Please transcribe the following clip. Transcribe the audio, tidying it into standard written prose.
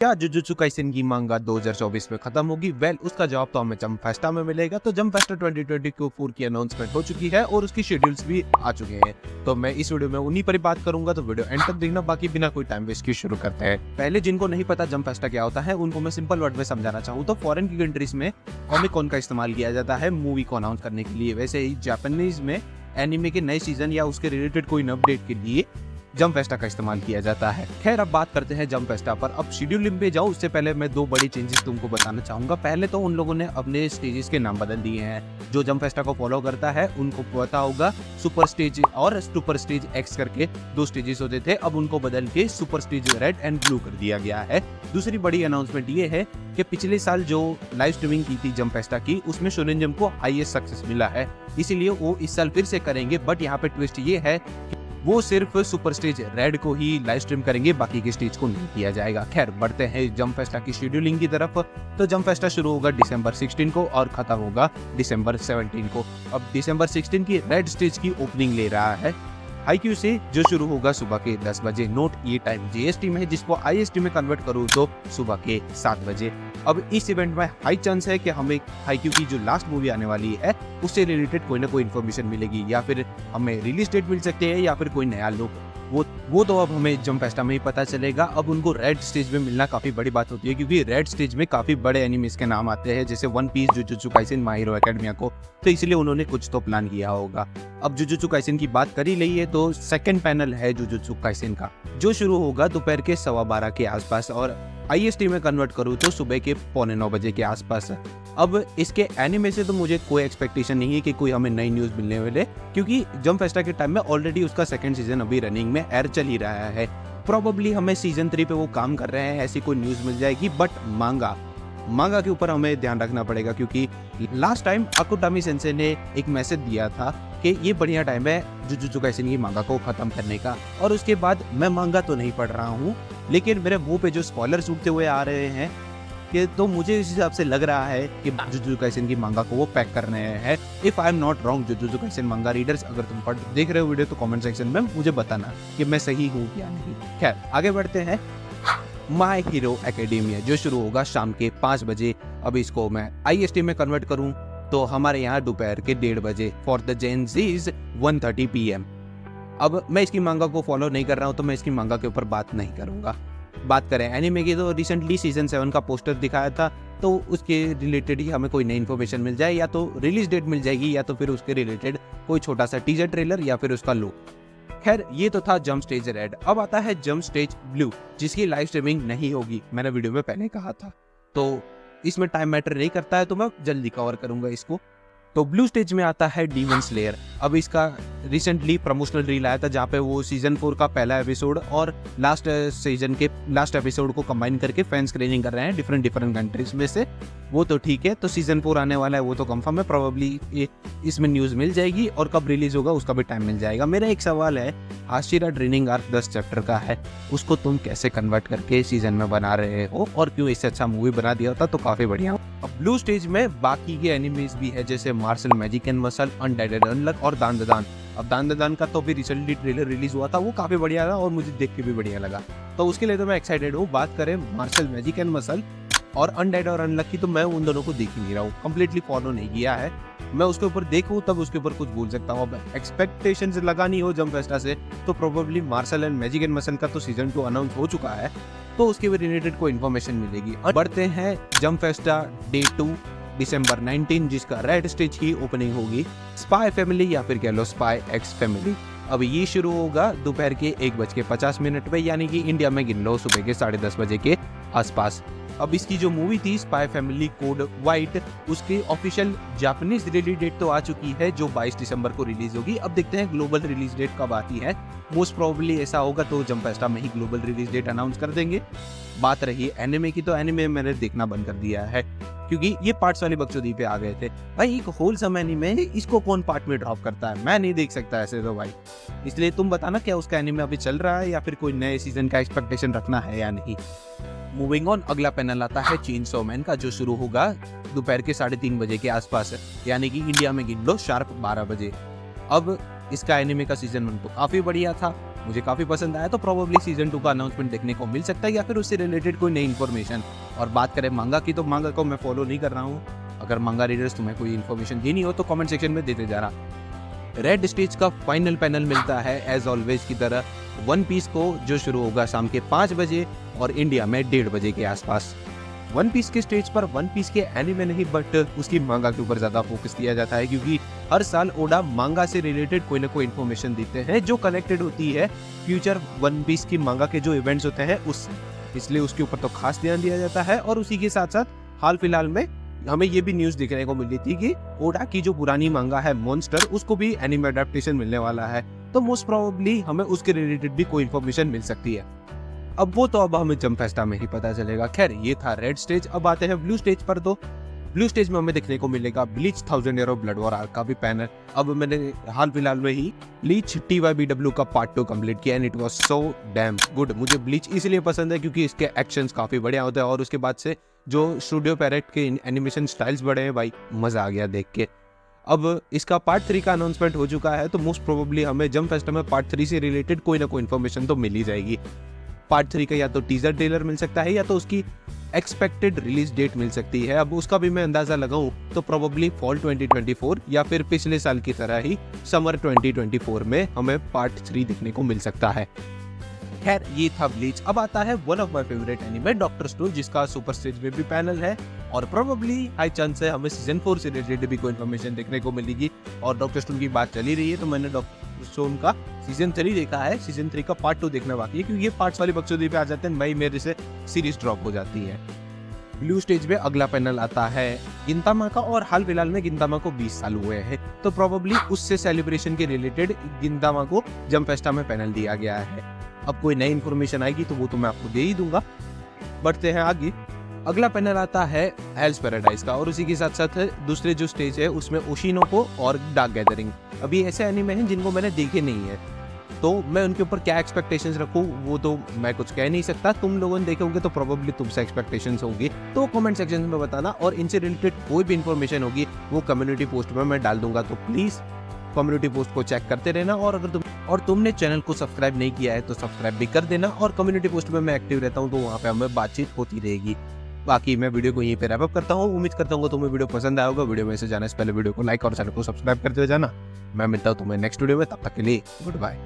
क्या jujutsu Kaisen की मांगा 2024 में खत्म होगी? वेल, उसका जवाब तो हमें जंप फेस्टा में मिलेगा। तो जंप फेस्टा 2024 की अनाउंसमेंट हो चुकी है और उसकी शेड्यूल्स भी आ चुके हैं। तो मैं इस वीडियो में उन्हीं पर ही बात करूंगा, तो वीडियो एंड तक देखना। बाकी बिना कोई टाइम वेस्ट की शुरू करते हैं। पहले जिनको नहीं पता जंप फेस्टा क्या होता है, उनको मैं सिंपल वर्ड में समझाना चाहूँ तो फॉरेन की कंट्रीज में कॉमिक कॉन का इस्तेमाल किया जाता है मूवी को अनाउंस करने के लिए। वैसे ही जापानीज में एनिमे के नए सीजन या उसके रिलेटेड कोई अपडेट के लिए जंप फेस्टा का इस्तेमाल किया जाता है। खैर, अब बात करते हैं जंप फेस्टा पर। अब शेड्यूलिंग पे जाऊँ उससे पहले मैं दो बड़ी चेंजेस तुमको बताना चाहूंगा। पहले तो उन लोगों ने अपने स्टेजेस के नाम बदल दिए हैं। जो जंप फेस्टा को फॉलो करता है उनको पता होगा, सुपर स्टेज और सुपर स्टेज एक्स करके दो स्टेजेस होते थे, अब उनको बदल के super stage red and blue कर दिया गया है। दूसरी बड़ी अनाउंसमेंट ये है कि पिछले साल जो लाइव स्ट्रीमिंग की थी जंप फेस्टा की, उसमें शोनेन जंप को हाईएस्ट सक्सेस मिला है, इसीलिए वो इस साल फिर से करेंगे। बट यहाँ पे ट्विस्ट ये है कि वो सिर्फ सुपर स्टेज रेड को ही लाइव स्ट्रीम करेंगे, बाकी के स्टेज को नहीं किया जाएगा। खैर, बढ़ते हैं जंप फेस्टा की शेड्यूलिंग की तरफ। तो जंप फेस्टा शुरू होगा दिसंबर 16 को और खत्म होगा दिसंबर 17 को। अब दिसंबर 16 की रेड स्टेज की ओपनिंग ले रहा है हाईक्यू से, जो शुरू होगा सुबह के 10 बजे। नोट, ये टाइम जीएसटी में है, जिसको आईएसटी में कन्वर्ट करूँ तो सुबह के 7 बजे। अब इस इवेंट में हाई चांस है कि हमें हाईक्यू की जो लास्ट मूवी आने वाली है उससे रिलेटेड कोई ना कोई इन्फॉर्मेशन मिलेगी, या फिर हमें रिलीज डेट मिल सकती है, या फिर कोई नया लुक। वो तो अब हमें जंप फेस्टा में ही पता चलेगा। अब उनको रेड स्टेज में मिलना काफी बड़ी बात होती है, क्योंकि रेड स्टेज में काफी बड़े एनिमेस के नाम आते हैं, जैसे One Piece, Jujutsu Kaisen, My Hero Academia को। तो इसलिए उन्होंने कुछ तो प्लान किया होगा। अब जुजुत्सु काइसेन की बात करी ली है तो सेकंड पैनल है जुजुत्सु काइसेन का, जो शुरू होगा दोपहर के 12:15 के आसपास, और आईएसटी में कन्वर्ट करूँ तो सुबह के 8:45 बजे के आसपास। अब इसके एनिमे से तो मुझे कोई एक्सपेक्टेशन नहीं है कि कोई हमें नई न्यूज़ मिलने वाले, क्योंकि जंप फेस्टा के टाइम में ऑलरेडी उसका सेकंड सीजन अभी रनिंग में एयर चल ही रहा है। प्रोबेबली हमें सीजन 3 पे वो काम कर रहे हैं, ऐसी कोई न्यूज़ मिल जाएगी। बट मांगा के ऊपर हमें ध्यान रखना पड़ेगा, क्योंकि लास्ट टाइम अकुटामी सेंसे ने एक मैसेज दिया था कि ये बढ़िया टाइम है जुजुत्सु काइसेन की मांगा को खत्म करने का। और उसके बाद मैं मांगा तो नहीं पढ़ रहा हूँ, लेकिन मेरे मुंह पे जो स्पॉयलर्स उठते हुए आ रहे हैं कि तो मुझे इस हिसाब से लग रहा है कि जुजुत्सु काइसेन की मांगा को वो पैक कर रहे हैं। If I am not wrong, jujutsu Kaisen मांगा रीडर्स, अगर तुम देख रहे हो वीडियो तो कमेंट सेक्शन में मुझे बताना कि मैं सही हूँ या नहीं। खैर, आगे बढ़ते हैं। माय हीरो एकेडमिया जो शुरू होगा शाम के 5 बजे। अब इसको मैं आईएसटी में कन्वर्ट करूँ तो हमारे यहाँ दोपहर के 1:30 बजे। For the Gen Zs 1:30 PM। अब मैं इसकी मांगा को फॉलो नहीं कर रहा हूँ, तो मैं इसकी मांगा के ऊपर बात नहीं करूंगा। बात करें एनिमे की, तो रिसेंटली सीजन 7 का पोस्टर दिखाया था, तो उसके रिलेटेड ही हमें कोई नई इन्फॉर्मेशन मिल जाए, या तो रिलीज डेट मिल जाएगी, या तो फिर उसके रिलेटेड कोई छोटा सा टीजर ट्रेलर, या फिर उसका लुक। खैर, ये तो था जंप स्टेज रेड। अब आता है जंप स्टेज ब्लू, जिसकी लाइव स्ट्रीमिंग नहीं होगी, मैंने वीडियो में पहले कहा था। तो इसमें टाइम मैटर नहीं करता है, तो मैं जल्दी कवर करूंगा इसको। तो ब्लू स्टेज में आता है डीमन स्लेयर। अब इसका रिसेंटली प्रमोशनल रील आया था, जहाँ पे वो सीजन 4 का पहला एपिसोड और लास्ट सीजन के लास्ट एपिसोड को कंबाइन करके फैन स्क्रीनिंग कर रहे हैं डिफरेंट कंट्रीज में से। वो तो ठीक है, तो सीजन 4 आने वाला है, वो तो कंफर्म है। प्रोबेबली इसमें न्यूज़ मिल जाएगी, और कब रिलीज होगा उसका भी टाइम मिल जाएगा। मेरा एक सवाल है, हाशिरा ट्रेनिंग आर्क 10 चैप्टर का है, उसको तुम कैसे कन्वर्ट करके सीजन में बना रहे हो, और क्यों इससे अच्छा मूवी बना दिया होता तो काफी बढ़िया। अब ब्लू स्टेज में बाकी के एनिमेज भी है, जैसे मार्शल मैजिक एंड मसल, अनडेडेड अनलक और दान ददान। अब दान ददान का तो भी रिसेंटली ट्रेलर रिलीज हुआ था, वो काफी बढ़िया था और मुझे देख के भी बढ़िया लगा, तो उसके लिए तो मैं एक्साइटेड हूँ। बात करें मार्शल मैजिक एंड मसल और अनडेड और अनलक की, तो मैं उन दोनों को देख ही नहीं रहा हूँ, कंप्लीटली फॉलो नहीं किया है। मैं उसके ऊपर देखूँ तब उसके ऊपर कुछ बोल सकता हूँ। अब एक्सपेक्टेशंस लगानी हो जंप फेस्टा से, तो probably martial and magic and muscle का तो सीजन 2 अनाउंस हो चुका है, तो उसके भी रिलेटेड कोई इन्फॉर्मेशन मिलेगी। और बढ़ते हैं जंप फेस्टा डे 2 दिसंबर 19, जिसका रेड स्टेज की ओपनिंग होगी स्पाई फैमिली, या फिर कह लो स्पाई एक्स फैमिली। अब ये शुरू होगा दोपहर के 1:50 पे, यानी कि इंडिया में गिन लो सुबह के 10:30 बजे के आसपास। अब इसकी जो मूवी थी स्पाई फैमिली कोड व्हाइट, उसकी ऑफिशियल जापानीज रिलीज डेट तो आ चुकी है, जो 22 दिसंबर को रिलीज होगी। अब देखते हैं ग्लोबल रिलीज डेट कब आती है। मोस्ट प्रोबेबली ऐसा होगा तो जंप फेस्टा में ही ग्लोबल रिलीज डेट अनाउंस कर देंगे। बात रही एनिमे की, तो एनिमे मैंने देखना बंद कर दिया है, क्योंकि ये पार्ट्स वाली बकचोदी पे आ गए थे। भाई, एक होलसम एनिमे है, इसको कौन पार्ट में ड्रॉप करता है? मैं नहीं देख सकता ऐसे तो भाई। इसलिए तुम बताना, क्या उसका एनिमे अभी चल रहा है, या फिर कोई नए सीजन का एक्सपेक्टेशन रखना है या नहीं। मूविंग ऑन, अगला पैनल आता है चेनसॉ मैन का, जो शुरू होगा दोपहर के 3:30 बजे के आसपास, यानी कि इंडिया में गिन लो शार्प 12 बजे। अब इसका एनिमे का सीजन 1 तो काफी बढ़िया था, मुझे काफ़ी पसंद आया, तो प्रोबेबली सीजन 2 का अनाउंसमेंट देखने को मिल सकता है या फिर उससे रिलेटेड कोई नई इन्फॉर्मेशन। और बात करें मांगा की, तो मांगा को मैं फॉलो नहीं कर रहा हूँ। अगर मांगा रीडर्स तुम्हें कोई इन्फॉर्मेशन देनी हो तो कमेंट सेक्शन में देते जाना। रेड स्टेज का फाइनल पैनल मिलता है एज ऑलवेज की तरह वन पीस को, जो शुरू होगा शाम के 5 बजे और इंडिया में 1:30 बजे के आसपास। वन पीस के स्टेज पर वन पीस के एनिमे नहीं बट उसकी मांगा के ऊपर ज्यादा फोकस दिया जाता है, क्योंकि हर साल ओडा मांगा से रिलेटेड कोई ना कोई इन्फॉर्मेशन देते हैं जो कनेक्टेड होती है फ्यूचर वन पीस की मांगा के जो इवेंट्स होते हैं उससे, इसलिए उसके ऊपर तो खास ध्यान दिया जाता है। और उसी के साथ साथ हाल फिलहाल में हमें ये भी न्यूज देखने को मिली थी कि ओडा की जो पुरानी मांगा है मॉन्स्टर, उसको भी एनिमे अडेप्टेशन मिलने वाला है, तो मोस्ट प्रोबेबली हमें उसके रिलेटेड भी कोई इन्फॉर्मेशन मिल सकती है। अब वो तो अब हमें जंप फेस्टा में ही पता चलेगा। खैर, ये था रेड स्टेज। अब आते हैं ब्लू स्टेज पर। तो ब्लू स्टेज में हमें देखने को मिलेगा bleach 1000 year of blood war arc का भी पैनल। अब मैंने हाल फिलहाल में ही ब्लीच TYBW का पार्ट 2 कंप्लीट किया and it was so damn good. मुझे ब्लीच इसलिए पसंद है क्योंकि इसके एक्शंस काफी बढ़िया होते हैं और उसके बाद से जो स्टूडियो पैरेट के एनिमेशन स्टाइल्स बड़े हैं भाई, मजा आ गया देख के। अब इसका पार्ट 3 का अनाउंसमेंट हो चुका है, तो मोस्ट प्रोबेबली हमें जंप फेस्टा में पार्ट 3 से रिलेटेड कोई ना कोई इन्फॉर्मेशन तो मिल ही जाएगी। पार्ट 3 का या तो टीजर ट्रेलर मिल सकता है या तो उसकी एक्सपेक्टेड रिलीज डेट मिल सकती है। अब उसका भी मैं अंदाजा लगाऊं तो प्रोबेबली फॉल 2024 या फिर पिछले साल की तरह ही समर 2024 में हमें पार्ट 3 देखने को मिल सकता है। खैर, ये था ब्लीच। अब आता है one of my favourite anime doctor stone, जिसका सुपर स्टेज में भी पैनल है और प्रोबेबली हाई चांस है हमें सीजन 4 से रिलेटेड भी कोई इन्फॉर्मेशन देखने को मिलेगी। और डॉक्टर स्टोन की बात चली रही है तो मैंने डॉक्टर स्टोन का सीजन 3 देखा है, सीजन 3 का पार्ट 2 देखना बाकी है, क्योंकि ये पार्ट्स वाली बक्सोदी पे आ जाते हैं, मई मेरे से सीरीज ड्रॉप हो जाती है। ब्लू स्टेज में अगला पैनल आता है गिंतामा का, और हाल फिलहाल में गिंतामा को 20 साल हुए हैं, तो प्रोबेबली उससे सेलिब्रेशन के रिलेटेड गिंतामा को जंप फेस्टा में पैनल दिया गया है। अब कोई नई इन्फॉर्मेशन आएगी तो वो तो मैं आपको दे ही दूंगा। बढ़ते हैं आगे। अगला पैनल आता है हेल्स पैराडाइज का, और उसी के साथ साथ दूसरे जो स्टेज है उसमें ओशिनोको और डार्क गैदरिंग। अभी ऐसे एनिमे हैं जिनको मैंने देखे नहीं है, तो मैं उनके ऊपर क्या एक्सपेक्टेशंस रखूं वो तो मैं कुछ कह नहीं सकता। तुम लोगों ने देखे होंगे तो प्रोबेबली तुमसे एक्सपेक्टेशंस होंगी, तो कमेंट सेक्शन में बताना। और इनसे रिलेटेड कोई भी इन्फॉर्मेशन होगी वो कम्युनिटी पोस्ट में मैं डाल दूंगा, तो प्लीज कम्युनिटी पोस्ट को चेक करते रहना। और अगर तुमने चैनल को सब्सक्राइब नहीं किया है तो सब्सक्राइब भी कर देना। और कम्युनिटी पोस्ट में मैं एक्टिव रहता हूँ, तो वहाँ पे हमें बातचीत होती रहेगी। बाकी मैं वीडियो को यहीं पे रैप अप करता हूँ। उम्मीद करता हूँ तुम्हें वीडियो पसंद आया होगा। वीडियो में से जाने से पहले वीडियो को लाइक और चैनल को सब्सक्राइब करते हुए जाना। मैं मिलता हूँ तुम्हें नेक्स्ट वीडियो में, तब तक के लिए गुड बाय।